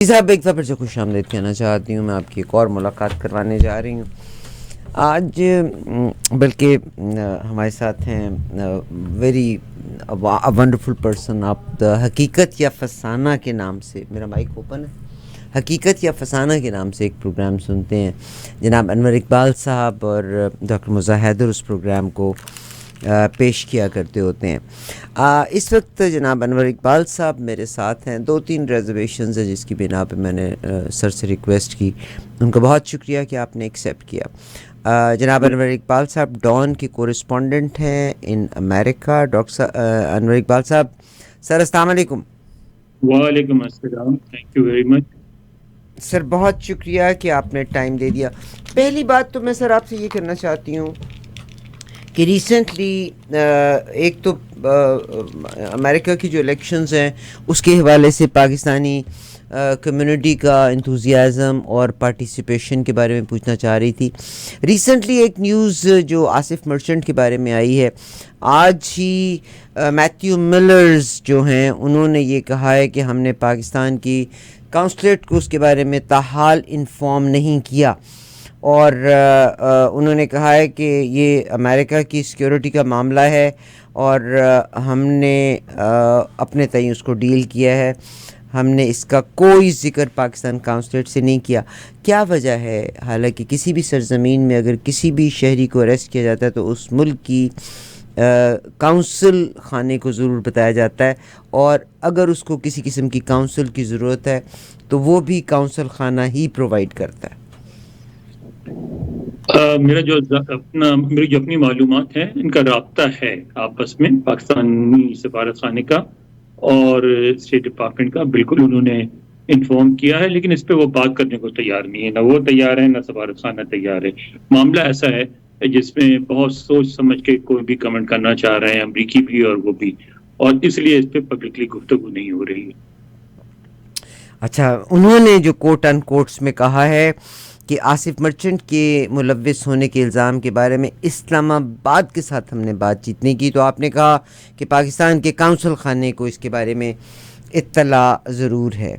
صاحب ایک دفعہ سے خوش آمدید کہنا چاہتی ہوں. میں آپ کی ایک اور ملاقات کروانے جا رہی ہوں آج. بلکہ ہمارے ساتھ ہیں ویری ونڈرفل پرسن. آپ حقیقت یا فسانہ کے نام سے, میرا مائک اوپن ہے, حقیقت یا فسانہ کے نام سے ایک پروگرام سنتے ہیں. جناب انور اقبال صاحب اور ڈاکٹر مرزا حیدر اس پروگرام کو پیش کیا کرتے ہوتے ہیں. اس وقت جناب انور اقبال صاحب میرے ساتھ ہیں. 2-3 ریزرویشنز ہیں جس کی بنا پہ میں نے سر سے ریکویسٹ کی. ان کا بہت شکریہ کہ آپ نے ایکسیپٹ کیا. جناب انور اقبال صاحب ڈان کے کورسپونڈنٹ ہیں ان امریکہ. ڈاکٹر انور اقبال صاحب, سر السلام علیکم. وعلیکم السلام, تھینک یو ویری مچ. سر بہت شکریہ کہ آپ نے ٹائم دے دیا. پہلی بات تو میں سر آپ سے یہ کرنا چاہتی ہوں کہ ریسنٹلی ایک تو امریکہ کی جو الیکشنز ہیں اس کے حوالے سے پاکستانی کمیونٹی کا انتھوزیازم اور پارٹیسپیشن کے بارے میں پوچھنا چاہ رہی تھی. ریسنٹلی ایک نیوز جو آصف مرچنٹ کے بارے میں آئی ہے, آج ہی میتھیو ملرز جو ہیں انہوں نے یہ کہا ہے کہ ہم نے پاکستان کی کونسلیٹ کو اس کے بارے میں تاحال انفارم نہیں کیا, اور انہوں نے کہا ہے کہ یہ امریکہ کی سیکیورٹی کا معاملہ ہے اور ہم نے اپنے تئیں اس کو ڈیل کیا ہے. ہم نے اس کا کوئی ذکر پاکستان کونسلیٹ سے نہیں کیا. کیا وجہ ہے؟ حالانکہ کسی بھی سرزمین میں اگر کسی بھی شہری کو اریسٹ کیا جاتا ہے تو اس ملک کی کونسل خانے کو ضرور بتایا جاتا ہے, اور اگر اس کو کسی قسم کی کونسل کی ضرورت ہے تو وہ بھی کونسل خانہ ہی پرووائڈ کرتا ہے. میری جو اپنی معلومات ہیں ان کا رابطہ ہے آپس میں پاکستانی سفارت خانے کا اور اسٹیٹ ڈپارٹمنٹ کا. بالکل انہوں نے انفارم کیا ہے, لیکن اس پہ وہ بات کرنے کو تیار نہیں ہے. نہ وہ تیار ہے نہ سفارت خانہ تیار ہے. معاملہ ایسا ہے جس میں بہت سوچ سمجھ کے کوئی بھی کمنٹ کرنا چاہ رہے ہیں, امریکی بھی اور وہ بھی, اور اس لیے اس پہ پبلکلی گفتگو نہیں ہو رہی ہے. اچھا, انہوں نے جو کوٹ ان کوٹس میں کہا ہے کہ آصف مرچنٹ کے ملوث ہونے کے الزام کے بارے میں اسلام آباد کے ساتھ ہم نے بات چیت نہیں کی, تو آپ نے کہا کہ پاکستان کے کونسل خانے کو اس کے بارے میں اطلاع ضرور ہے.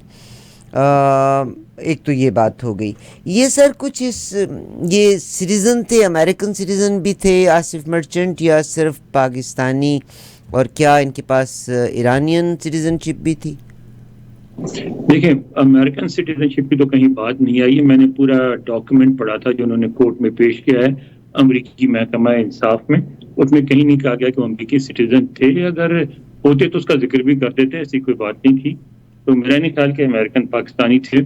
ایک تو یہ بات ہو گئی. یہ سر کچھ یہ سٹیزن تھے, امریکن سٹیزن بھی تھے آصف مرچنٹ, یا صرف پاکستانی, اور کیا ان کے پاس ایرانین سٹیزن شپ بھی تھی؟ دیکھیں, امریکن سٹیزن شپ کی تو کہیں بات نہیں آئی ہے. میں نے پورا ڈاکیومنٹ پڑھا تھا جو انہوں نے کورٹ میں پیش کیا ہے امریکی محکمہ انصاف میں. اس میں کہیں نہیں کہا گیا کہ وہ امریکی سٹیزن تھے. اگر ہوتے تو اس کا ذکر بھی کرتے تھے, ایسی کوئی بات نہیں تھی. تو میرا نہیں خیال کہ امریکن پاکستانی تھے.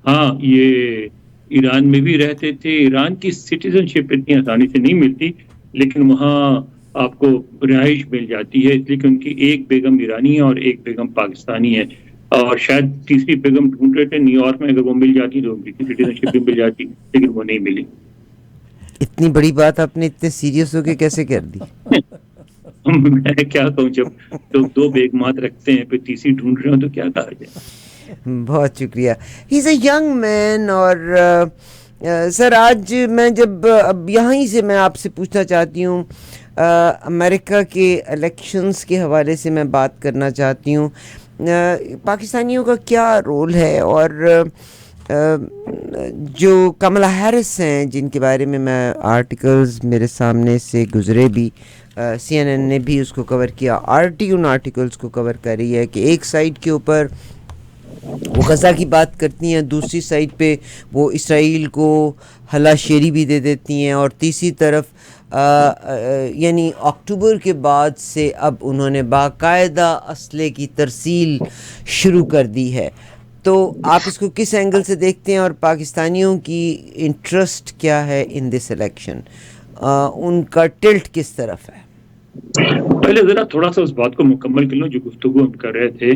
ہاں, یہ ایران میں بھی رہتے تھے. ایران کی سٹیزن شپ اتنی آسانی سے نہیں ملتی, لیکن وہاں آپ کو رہائش مل جاتی ہے, اس لیے کہ ان کی ایک بیگم ایرانی ہے اور ایک بیگم پاکستانی ہے, اور شاید تیسری بیگم ڈھونڈ رہے تھے نیو یارک میں. اگر وہ مل جاتی تو امریکی سٹیزن شپ بھی مل جاتی, لیکن وہ نہیں ملی. اتنی بڑی بات آپ نے اتنے سیریس ہو کے کیسے کر دی؟ میں کیا کہوں, جب لوگ 2 بیگمات رکھتے ہیں پھر تیسری ڈھونڈ رہے ہوں تو کیا کہا جائے. بہت شکریہ. ہی از اے ینگ مین. اور سر آج میں جب اب یہاں ہی سے میں آپ سے پوچھنا چاہتی ہوں, امریکہ کے الیکشنز کے حوالے سے میں بات کرنا چاہتی ہوں. پاکستانیوں کا کیا رول ہے, اور جو کملا ہیرس ہیں جن کے بارے میں آرٹیکلز میرے سامنے سے گزرے بھی, سی این این نے بھی اس کو کور کیا, آر ٹی ان آرٹیکلز کو کور کر رہی ہے کہ ایک سائڈ کے اوپر وہ غزہ کی بات کرتی ہیں, دوسری سائڈ پہ وہ اسرائیل کو ہلا شیری بھی دے دیتی ہیں, اور تیسری طرف یعنی اکتوبر کے بعد سے اب انہوں نے باقاعدہ اسلحے کی ترسیل شروع کر دی ہے. تو آپ اس کو کس اینگل سے دیکھتے ہیں, اور پاکستانیوں کی انٹرسٹ کیا ہے ان دس الیکشن, ان کا ٹلٹ کس طرف ہے؟ پہلے ذرا تھوڑا سا اس بات کو مکمل کر لوں جو گفتگو ہم کر رہے تھے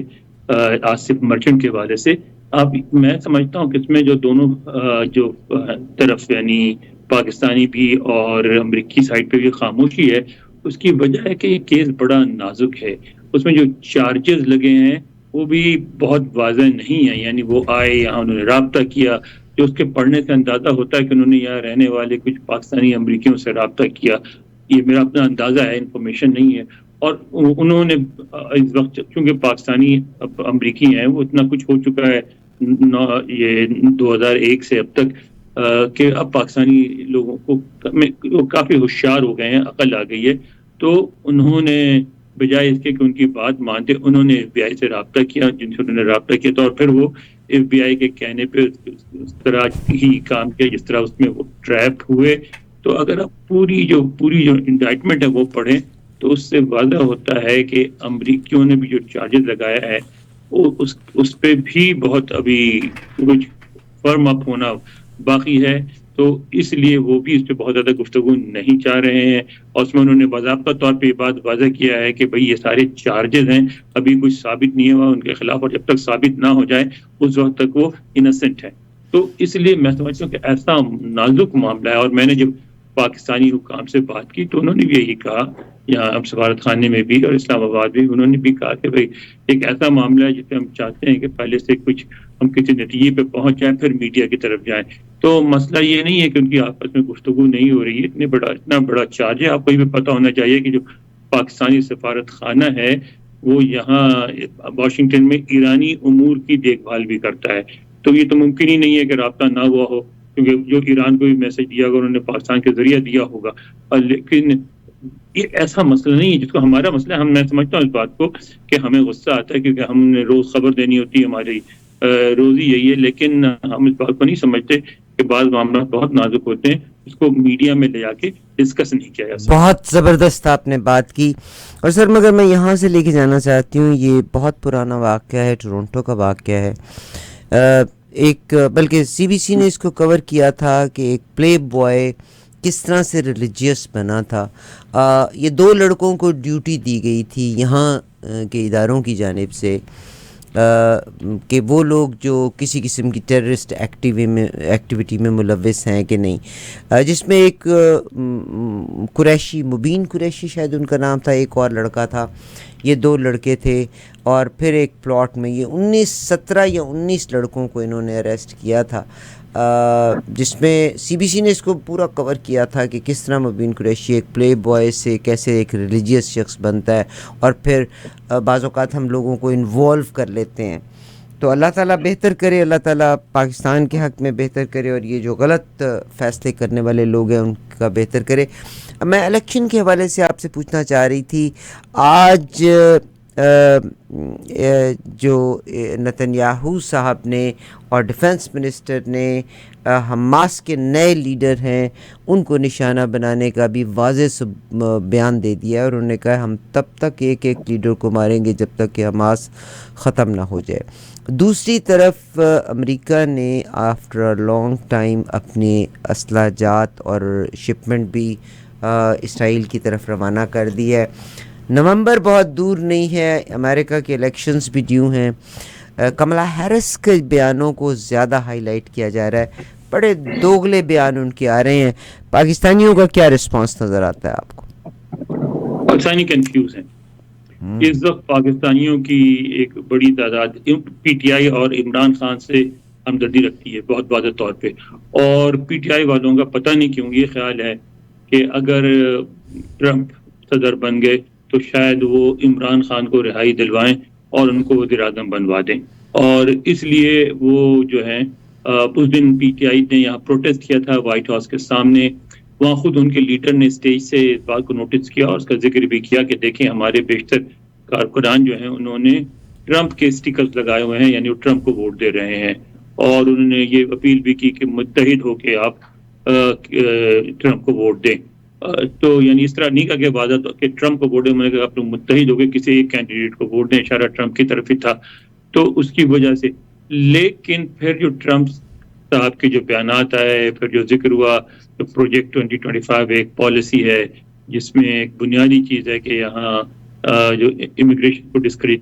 آصف مرچنٹ کے حوالے سے. اب میں سمجھتا ہوں کہ اس میں جو دونوں جو طرف یعنی پاکستانی بھی اور امریکی سائڈ پہ بھی خاموشی ہے, اس کی وجہ ہے کہ یہ کیس بڑا نازک ہے. اس میں جو چارجز لگے ہیں وہ بھی بہت واضح نہیں ہیں. یعنی وہ آئے یہاں, انہوں نے رابطہ کیا, جو اس کے پڑھنے سے اندازہ ہوتا ہے کہ انہوں نے یہاں رہنے والے کچھ پاکستانی امریکیوں سے رابطہ کیا. یہ میرا اپنا اندازہ ہے, انفارمیشن نہیں ہے. اور انہوں نے اس وقت چونکہ پاکستانی امریکی ہیں, وہ اتنا کچھ ہو چکا ہے یہ 2001 سے اب تک کہ اب پاکستانی لوگوں کو کافی ہوشیار ہو گئے ہیں، عقل آ گئی ہے، تو انہوں نے بجائے اس کے کہ ان کی بات مانتے، انہوں نے FBI سے رابطہ کیا، جن سے انہوں نے رابطہ کیا تو اور پھر وہ FBI کے کہنے پہ اس طرح ہی کام کیا جس طرح اس میں وہ ٹریپ ہوئے. تو اگر آپ پوری جو انڈائٹمنٹ ہے وہ پڑھیں تو اس سے واضح ہوتا ہے کہ امریکیوں نے بھی جو چارجز لگایا ہے وہ اس پہ بھی بہت ابھی کچھ فرم اپ ہونا باقی ہے. تو اس لیے وہ بھی اس پہ بہت زیادہ گفتگو نہیں چاہ رہے ہیں، اور اس میں انہوں نے باضابطہ طور پہ یہ بات واضح کیا ہے کہ بھئی یہ سارے چارجز ہیں، ابھی کچھ ثابت نہیں ہوا ان کے خلاف، اور جب تک ثابت نہ ہو جائے اس وقت تک وہ انسنٹ ہے. تو اس لیے میں سمجھتا ہوں کہ ایسا نازک معاملہ ہے. اور میں نے جب پاکستانی حکام سے بات کی تو انہوں نے بھی یہی کہا، یہاں سفارت خانے میں بھی اور اسلام آباد بھی انہوں نے بھی کہا کہ بھئی ایک ایسا معاملہ ہے جسے ہم چاہتے ہیں کہ پہلے سے کچھ ہم کسی نتیجے پہ پہنچ جائیں پھر میڈیا کی طرف جائیں. تو مسئلہ یہ نہیں ہے کہ ان کی آپس میں گفتگو نہیں ہو رہی ہے، اتنا بڑا چارج ہے. آپ کو یہ بھی پتہ ہونا چاہیے کہ جو پاکستانی سفارت خانہ ہے وہ یہاں واشنگٹن میں ایرانی امور کی دیکھ بھال بھی کرتا ہے. تو یہ تو ممکن ہی نہیں ہے کہ رابطہ نہ ہوا ہو، کیونکہ جو ایران کو بھی میسج دیا ہوگا انہوں نے پاکستان کے ذریعہ دیا ہوگا. لیکن یہ ایسا مسئلہ نہیں ہے جس کو ہمارا مسئلہ ہے. میں سمجھتا ہوں اس بات کو کہ ہمیں غصہ آتا ہے کیونکہ ہم نے روز خبر دینی ہوتی ہے، ہماری روزی یہی ہے، لیکن ہم اس بات کو نہیں سمجھتے کہ بعض معاملات بہت نازک ہوتے ہیں، اس کو میڈیا میں لے جا کے ڈسکس نہیں کیا جا سکتا. بہت زبردست آپ نے بات کی. اور سر مگر میں یہاں سے لے کے جانا چاہتی ہوں، یہ بہت پرانا واقعہ ہے، ٹورنٹو کا واقعہ ہے. ایک بلکہ CBC نے اس کو کور کیا تھا کہ ایک پلے بوائے کس طرح سے ریلیجیس بنا تھا. یہ 2 لڑکوں کو ڈیوٹی دی گئی تھی یہاں کے اداروں کی جانب سے کہ وہ لوگ جو کسی قسم کی ٹیررسٹ ایکٹیویٹی میں ملوث ہیں کہ نہیں، جس میں ایک قریشی، مبین قریشی شاید ان کا نام تھا، ایک اور لڑکا تھا، یہ 2 لڑکے تھے. اور پھر ایک پلاٹ میں یہ 17 یا 19 لڑکوں کو انہوں نے اریسٹ کیا تھا، جس میں CBC نے اس کو پورا کور کیا تھا کہ کس طرح مبین قریشی ایک پلے بوائے سے کیسے ایک ریلیجیس شخص بنتا ہے، اور پھر بعض اوقات ہم لوگوں کو انوالو کر لیتے ہیں. تو اللہ تعالیٰ بہتر کرے، اللہ تعالیٰ پاکستان کے حق میں بہتر کرے، اور یہ جو غلط فیصلے کرنے والے لوگ ہیں ان کا بہتر کرے. میں الیکشن کے حوالے سے آپ سے پوچھنا چاہ رہی تھی، آج جو نتنیاہو صاحب نے اور ڈیفنس منسٹر نے حماس کے نئے لیڈر ہیں ان کو نشانہ بنانے کا بھی واضح بیان دے دیا ہے، اور انہوں نے کہا ہم تب تک ایک لیڈر کو ماریں گے جب تک کہ حماس ختم نہ ہو جائے. دوسری طرف امریکہ نے آفٹر اے لانگ ٹائم اپنے اسلحہ جات اور شپمنٹ بھی اسرائیل کی طرف روانہ کر دی ہے. نومبر بہت دور نہیں ہے، امریکہ کے الیکشنز بھی ڈیو ہیں. کملا ہیرس کے بیانوں کو زیادہ ہائی لائٹ کیا جا رہا ہے، بڑے دوگلے بیان ان کے آ رہے ہیں. پاکستانیوں کا کیا رسپانس نظر آتا ہے آپ کو؟ پاکستانی کنفیوز ہیں اس وقت. پاکستانیوں کی ایک بڑی تعداد PTI اور عمران خان سے ہمدردی رکھتی ہے بہت واضح طور پہ، اور PTI والوں کا پتہ نہیں کیوں یہ خیال ہے کہ اگر ٹرمپ صدر بن گئے تو شاید وہ عمران خان کو رہائی دلوائیں اور ان کو وزیر اعظم بنوا دیں. اور اس لیے وہ جو ہیں اس دن PTI نے یہاں پروٹیسٹ کیا تھا وائٹ ہاؤس کے سامنے. وہاں خود ان کے لیڈر نے اسٹیج سے اس بات کو نوٹس کیا اور اس کا ذکر بھی کیا کہ دیکھیں ہمارے بیشتر کارکنان جو ہیں انہوں نے ٹرمپ کے اسٹیکرز لگائے ہوئے ہیں، یعنی وہ ٹرمپ کو ووٹ دے رہے ہیں. اور انہوں نے یہ اپیل بھی کی کہ متحد ہو کے آپ ٹرمپ کو ووٹ دیں. تو یعنی اس طرح نہیں کہا کہ واضح کہ ٹرمپ کو ووٹ دیں، میں نے کہا آپ لوگ متحد ہو کے کسی ایک کینڈیڈیٹ کو ووٹ دیں، اشارہ ٹرمپ کی طرف ہی تھا. تو اس کی وجہ سے لیکن پھر جو ٹرمپ صاحب کے جو بیانات آئے، پھر جو ذکر ہوا تو پروجیکٹ 2025 ایک پالیسی ہے جس میں ایک بنیادی چیز ہے کہ یہاں جو امیگریشن کو ڈسکریج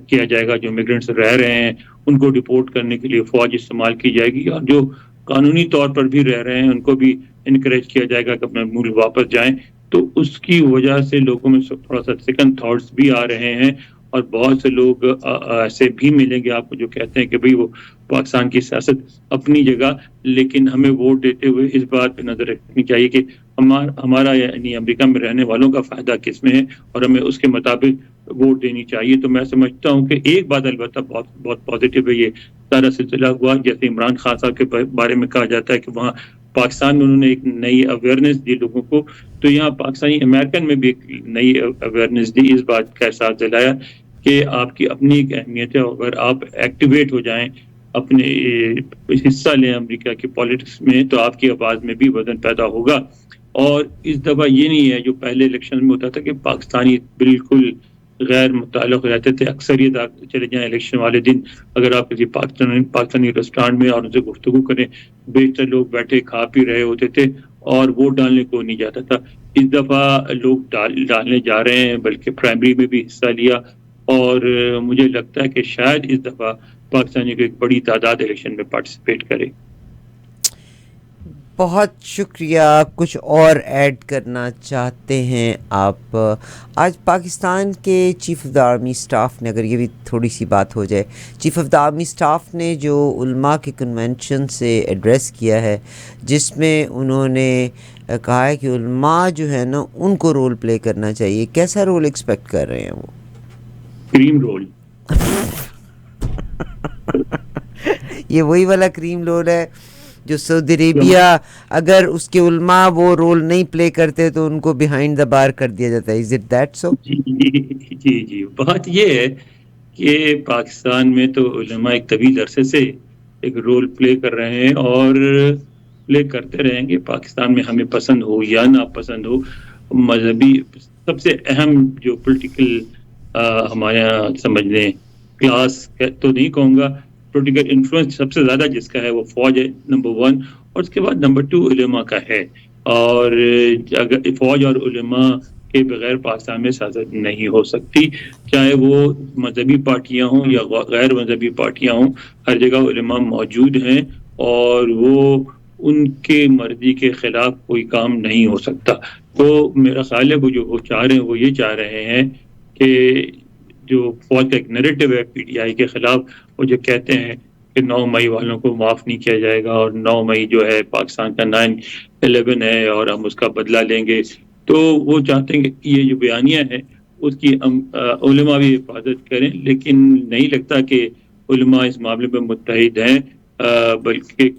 کیا جائے گا، جو امیگرینٹس رہ رہے ہیں ان کو ڈپورٹ کرنے کے لیے فوج استعمال کی جائے گی، اور جو قانونی طور پر بھی رہ رہے ہیں ان کو بھی انکریج کیا جائے گا کہ اپنے ملک واپس جائیں. تو اس کی وجہ سے لوگوں میں تھوڑا سا سیکنڈ تھاٹس بھی آ رہے ہیں، اور بہت سے لوگ ایسے بھی ملیں گے آپ کو جو کہتے ہیں کہ بھئی وہ پاکستان کی سیاست اپنی جگہ، لیکن ہمیں ووٹ دیتے ہوئے اس بات پہ نظر رکھنی چاہیے کہ ہمارا یعنی امریکہ میں رہنے والوں کا فائدہ کس میں ہے اور ہمیں اس کے مطابق ووٹ دینی چاہیے. تو میں سمجھتا ہوں کہ ایک بات البتہ بہت بہت پازیٹیو ہے یہ سارا سلسلہ ہوا. جیسے عمران خان صاحب کے بارے میں کہا جاتا ہے کہ وہاں پاکستان میں انہوں نے ایک نئی اویئرنیس دی لوگوں کو, تو یہاں پاکستانی امریکن میں بھی ایک نئی اویئرنیس دی, اس بات کا احساس دلایا کہ آپ کی اپنی ایک اہمیت ہے. اگر آپ ایکٹیویٹ ہو جائیں, اپنے حصہ لیں امریکہ کی پالیٹکس میں, تو آپ کی آواز میں بھی وزن پیدا ہوگا. اور اس دفعہ یہ نہیں ہے جو پہلے الیکشن میں ہوتا تھا کہ پاکستانی بالکل غیر متعلق رہتے تھے. اکثریت چلے جائیں الیکشن والے دن, اگر آپ کسی پاکستانی ریسٹورانٹ میں اور ان سے گفتگو کریں, بیشتر لوگ بیٹھے کھا پی رہے ہوتے تھے اور ووٹ ڈالنے کو نہیں جاتا تھا. اس دفعہ لوگ ڈالنے جا رہے ہیں, بلکہ پرائمری میں بھی حصہ لیا, اور مجھے لگتا ہے کہ شاید اس دفعہ پاکستانی کو ایک بڑی تعداد الیکشن میں پارٹیسپیٹ کرے. بہت شکریہ. کچھ اور ایڈ کرنا چاہتے ہیں آپ؟ آج پاکستان کے chief of the army staff نے, اگر یہ بھی تھوڑی سی بات ہو جائے, chief of the army staff نے جو علماء کے کنونشن سے ایڈریس کیا ہے, جس میں انہوں نے کہا ہے کہ علماء جو ہے نا ان کو رول پلے کرنا چاہیے. کیسا رول ایکسپیکٹ کر رہے ہیں وہ؟ کریم رول. یہ وہی والا کریم رول ہے جو سعودی عربیہ اگر اس کے علماء وہ رول نہیں پلے کرتے تو ان کو بیہائنڈ دا بار کر دیا جاتا ہے. Is it that so? جی بات یہ ہے کہ پاکستان میں تو علماء ایک طویل عرصے سے ایک رول پلے کر رہے ہیں اور پلے کرتے رہیں گے. پاکستان میں ہمیں پسند ہو یا نہ پسند ہو, مذہبی سب سے اہم جو پولیٹیکل ہمارے یہاں سمجھ لیں کلاس تو نہیں کہوں گا, پولیٹیکل انفلوئنس سب سے زیادہ جس کا ہے وہ فوج ہے نمبر 1, اور اس کے بعد نمبر 2 علماء کا ہے. اور اگر فوج اور علماء کے بغیر پاکستان میں سیاست نہیں ہو سکتی, چاہے وہ مذہبی پارٹیاں ہوں یا غیر مذہبی پارٹیاں ہوں, ہر جگہ علماء موجود ہیں اور وہ ان کے مرضی کے خلاف کوئی کام نہیں ہو سکتا. تو میرا خیال ہے وہ جو وہ چاہ رہے ہیں وہ یہ چاہ رہے ہیں کہ جو فوج کا ایک نیریٹو ہے پی ٹی آئی کے خلاف, وہ جو کہتے ہیں کہ 9 مئی والوں کو معاف نہیں کیا جائے گا اور 9 مئی جو ہے پاکستان کا 9/11 ہے اور ہم اس کا بدلہ لیں گے, تو وہ چاہتے ہیں کہ یہ جو بیانیہ ہے اس کی علماء بھی حفاظت کریں. لیکن نہیں لگتا کہ علماء اس معاملے میں متحد ہیں, بلکہ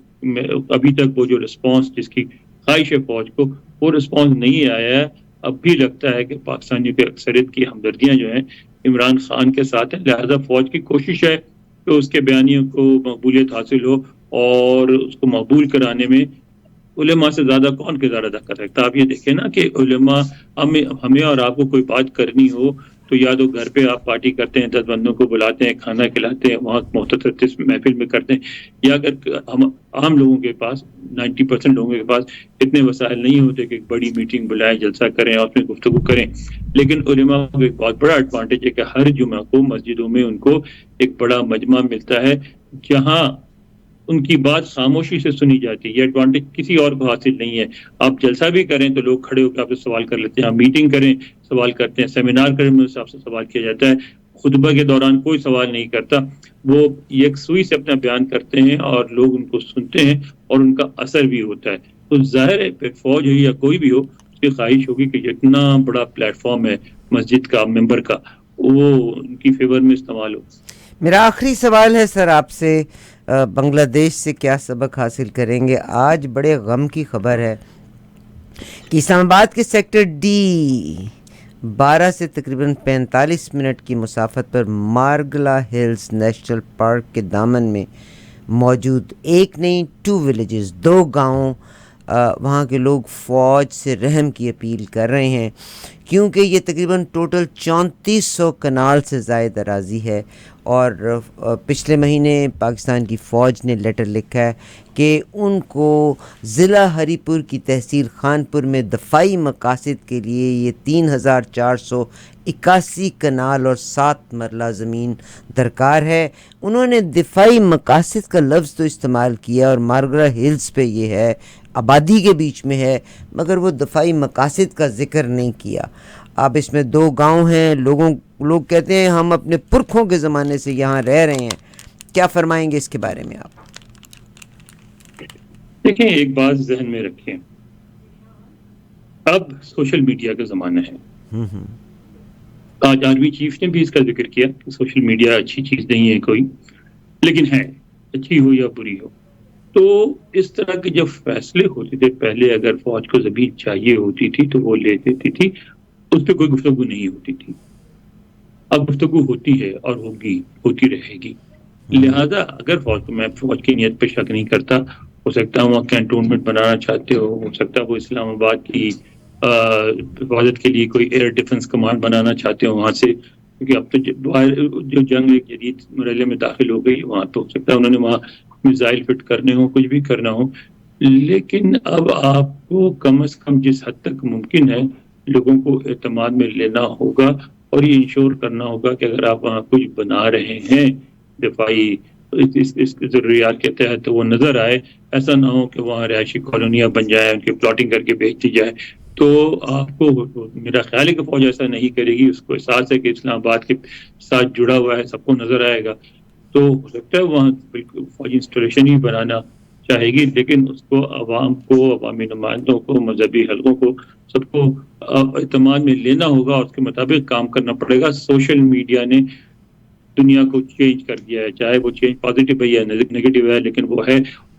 ابھی تک وہ جو رسپانس جس کی خواہش ہے فوج کو, وہ رسپانس نہیں آیا ہے. اب بھی لگتا ہے کہ پاکستانیوں کی اکثریت کی ہمدردیاں جو ہیں عمران خان کے ساتھ ہیں, لہذا فوج کی کوشش ہے کہ اس کے بیانیوں کو مقبولیت حاصل ہو, اور اس کو مقبول کرانے میں علماء سے زیادہ کون کردار ادا کر سکتا. آپ یہ دیکھیں نا کہ علماء ہمیں اور آپ کو کوئی بات کرنی ہو تو یا تو گھر پہ آپ پارٹی کرتے ہیں, 10 بندوں کو بلاتے ہیں, کھانا کھلاتے ہیں, وہاں مختصر محفل میں کرتے ہیں, یا اگر ہم عام لوگوں کے پاس 90% لوگوں کے پاس اتنے وسائل نہیں ہوتے کہ ایک بڑی میٹنگ بلائیں, جلسہ کریں اور اس میں گفتگو کریں. لیکن علماء کو ایک بہت بڑا ایڈوانٹیج ہے کہ ہر جمعہ کو مسجدوں میں ان کو ایک بڑا مجمع ملتا ہے جہاں ان کی بات خاموشی سے سنی جاتی ہے. یہ ایڈوانٹیج کسی اور کو حاصل نہیں ہے. آپ جلسہ بھی کریں تو لوگ کھڑے ہو کے آپ سے سوال کر لیتے ہیں, آپ میٹنگ کریں سوال کرتے ہیں, سیمینار کریں میں آپ سے سوال کیا جاتا ہے, خطبہ کے دوران کوئی سوال نہیں کرتا. وہ یکسوئی سے اپنا بیان کرتے ہیں اور لوگ ان کو سنتے ہیں اور ان کا اثر بھی ہوتا ہے. تو ظاہر ہے پھر فوج ہو یا کوئی بھی ہو, اس کی خواہش ہوگی کہ جتنا بڑا پلیٹ فارم ہے مسجد کا ممبر کا, وہ ان کی فیور میں استعمال ہو. میرا آخری سوال ہے سر آپ سے, بنگلہ دیش سے کیا سبق حاصل کریں گے؟ آج بڑے غم کی خبر ہے کہ اسلام آباد کے سیکٹر ڈی 12 سے تقریباً 45 منٹ کی مسافت پر مارگلا ہلز نیشنل پارک کے دامن میں موجود ایک نہیں 2 ولیجز 2 گاؤں, وہاں کے لوگ فوج سے رحم کی اپیل کر رہے ہیں, کیونکہ یہ تقریباً ٹوٹل 3400 کنال سے زائد اراضی ہے. اور پچھلے مہینے پاکستان کی فوج نے لیٹر لکھا ہے کہ ان کو ضلع ہری پور کی تحصیل خانپور میں دفاعی مقاصد کے لیے یہ 3481 کنال اور 7 مرلہ زمین درکار ہے. انہوں نے دفاعی مقاصد کا لفظ تو استعمال کیا اور مارگلا ہلز پہ یہ ہے, آبادی کے بیچ میں ہے, مگر وہ دفاعی مقاصد کا ذکر نہیں کیا. اب اس میں 2 گاؤں ہیں, لوگ کہتے ہیں ہم اپنے پرکھوں کے زمانے سے یہاں رہ رہے ہیں. کیا فرمائیں گے اس کے بارے میں آپ؟ دیکھیں ایک بات ذہن میں رکھیں, اب سوشل میڈیا کا زمانہ ہے. آج آرمی چیف نے بھی اس کا ذکر کیا کہ سوشل میڈیا اچھی چیز نہیں ہے کوئی، لیکن ہے، اچھی ہو یا بری ہو. تو اس طرح کے جب فیصلے ہوتے تھے پہلے، اگر فوج کو زمین چاہیے ہوتی تھی تو وہ لے دیتی تھی، اس پہ کوئی گفتگو نہیں ہوتی تھی. اب گفتگو ہوتی ہے اور ہوگی، ہوتی رہے گی. لہذا اگر فوج کو، میں فوج کی نیت پہ شک نہیں کرتا، ہو سکتا ہے وہاں کینٹونمنٹ بنانا چاہتے ہو سکتا ہے وہ اسلام آباد کی حفاظت کے لیے کوئی ایئر ڈیفنس کمانڈ بنانا چاہتے ہو وہاں سے، کیونکہ اب تو جو جنگ ایک جدید مرحلے میں داخل ہو گئی وہاں، تو ہو سکتا ہے انہوں نے وہاں میزائل فٹ کرنے ہوں، کچھ بھی کرنا ہو. لیکن اب آپ کو کم از کم جس حد تک ممکن ہے لوگوں کو اعتماد میں لینا ہوگا اور یہ انشور کرنا ہوگا کہ اگر آپ وہاں کچھ بنا رہے ہیں دفاعی اس ضروریات کے تحت تو وہ نظر آئے. ایسا نہ ہو کہ وہاں رہائشی کالونیاں بن جائیں، ان کی پلاٹنگ کر کے بیچ دی جائے. تو آپ کو، میرا خیال ہے کہ فوج ایسا نہیں کرے گی. اس کو احساس ہے کہ اسلام آباد کے ساتھ جڑا ہوا ہے، سب کو نظر آئے گا. تو ہو سکتا ہے وہاں بالکل فوجی انسٹالیشن ہی بنانا چاہے گی، لیکن اس کو عوام کو، عوامی نمائندوں کو، مذہبی حلقوں کو، سب کو اعتماد میں لینا ہوگا اور اس کے مطابق کام کرنا پڑے گا. سوشل میڈیا نے دنیا کو چینج کر دیا ہے، چاہے وہ چینج پازیٹیو ہے یا نیگیٹو ہے، لیکن وہ ہے.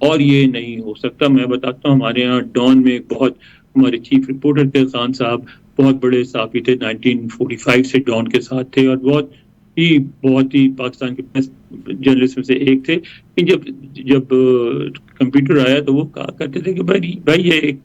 اور یہ نہیں ہو سکتا. میں بتاتا ہوں، ہمارے یہاں ڈان میں ایک بہت، ہمارے چیف رپورٹر تھے خان صاحب، بہت بڑے صحافی تھے، 1945 سے ڈان کے ساتھ تھے اور بہت ہی پاکستان کے بیسٹ جرنلسٹ میں سے ایک تھے. جب کمپیوٹر آیا تو وہ کہا کرتے تھے کہ بھائی یہ ایک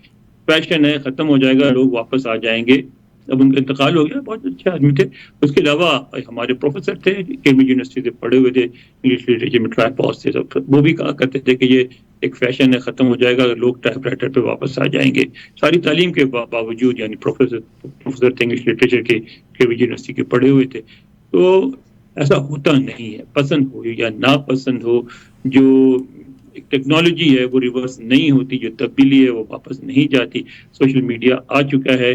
فیشن ہے، ختم ہو جائے گا، لوگ واپس آ جائیں گے. اب ان کا انتقال ہو گیا. بہت اچھے آدمی تھے. اس کے علاوہ ہمارے پروفیسر تھے، کیمبرج یونیورسٹی سے پڑھے ہوئے تھے، انگلش لٹریچر میں ٹرائی پاس تھے، وہ بھی کہا کرتے تھے کہ یہ ایک فیشن ہے، ختم ہو جائے گا، لوگ ٹائپ رائٹر پہ واپس آ جائیں گے. ساری تعلیم کے باوجود، یعنی پروفیسر تھے انگلش لٹریچر کے، کیمبرج یونیورسٹی کے پڑھے ہوئے تھے. تو ایسا ہوتا نہیں ہے. پسند ہو یا ناپسند ہو، جو ٹیکنالوجی ہے وہ ریورس نہیں ہوتی، جو تبدیلی ہے وہ واپس نہیں جاتی. سوشل میڈیا آ چکا ہے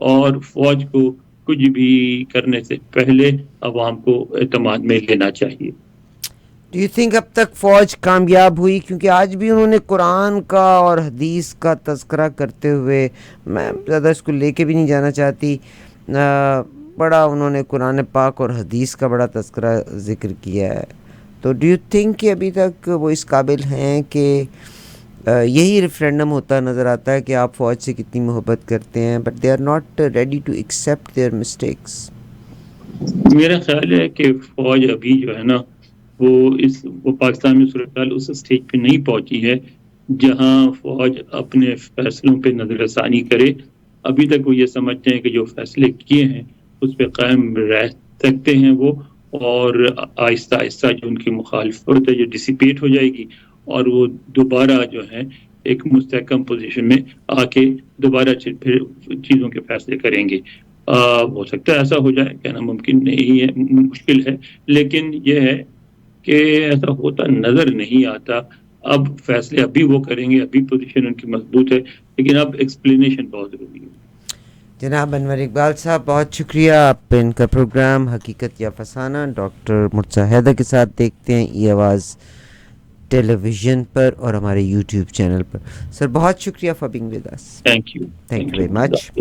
اور فوج کو کچھ بھی کرنے سے پہلے عوام کو اعتماد میں لینا چاہیے. ڈو یو تھنک اب تک فوج کامیاب ہوئی؟ کیونکہ آج بھی انہوں نے قرآن کا اور حدیث کا تذکرہ کرتے ہوئے، میں زیادہ اس کو لے کے بھی نہیں جانا چاہتی، بڑا انہوں نے قرآن پاک اور حدیث کا بڑا تذکرہ ذکر کیا ہے. تو ڈو یو تھنک کہ ابھی تک وہ اس قابل ہیں کہ یہی ریفرینڈم ہوتا نظر آتا ہے کہ آپ فوج سے کتنی محبت کرتے ہیں، but they are not ready to accept their mistakes? میرا خیال ہے کہ فوج ابھی جو ہے نا وہ پاکستان میں صورتحال اس اسٹیج پہ نہیں پہنچی ہے جہاں فوج اپنے فیصلوں پہ نظر ثانی کرے. ابھی تک وہ یہ سمجھتے ہیں کہ جو فیصلے کیے ہیں اس پہ قائم رہ سکتے ہیں وہ، اور آہستہ آہستہ جو ان کی مخالفت ہے جو ڈسیپیٹ ہو جائے گی اور وہ دوبارہ جو ہے ایک مستحکم پوزیشن میں آ کے دوبارہ پھر چیزوں کے فیصلے کریں گے. ہو سکتا ہے ایسا ہو جائے، کہنا ممکن نہیں ہے، مشکل ہے، لیکن یہ ہے کہ ایسا ہوتا نظر نہیں آتا. اب فیصلے ابھی وہ کریں گے، ابھی پوزیشن ان کی مضبوط ہے، لیکن اب ایکسپلینیشن بہت ضروری ہے. جناب انور اقبال صاحب، بہت شکریہ. آپ ان کا پروگرام حقیقت یا فسانہ ڈاکٹر مرتضیٰ حیدر کے ساتھ دیکھتے ہیں ای آواز ٹیلی ویژن پر اور ہمارے یوٹیوب چینل پر. سر بہت شکریہ for being with us. Thank you very much.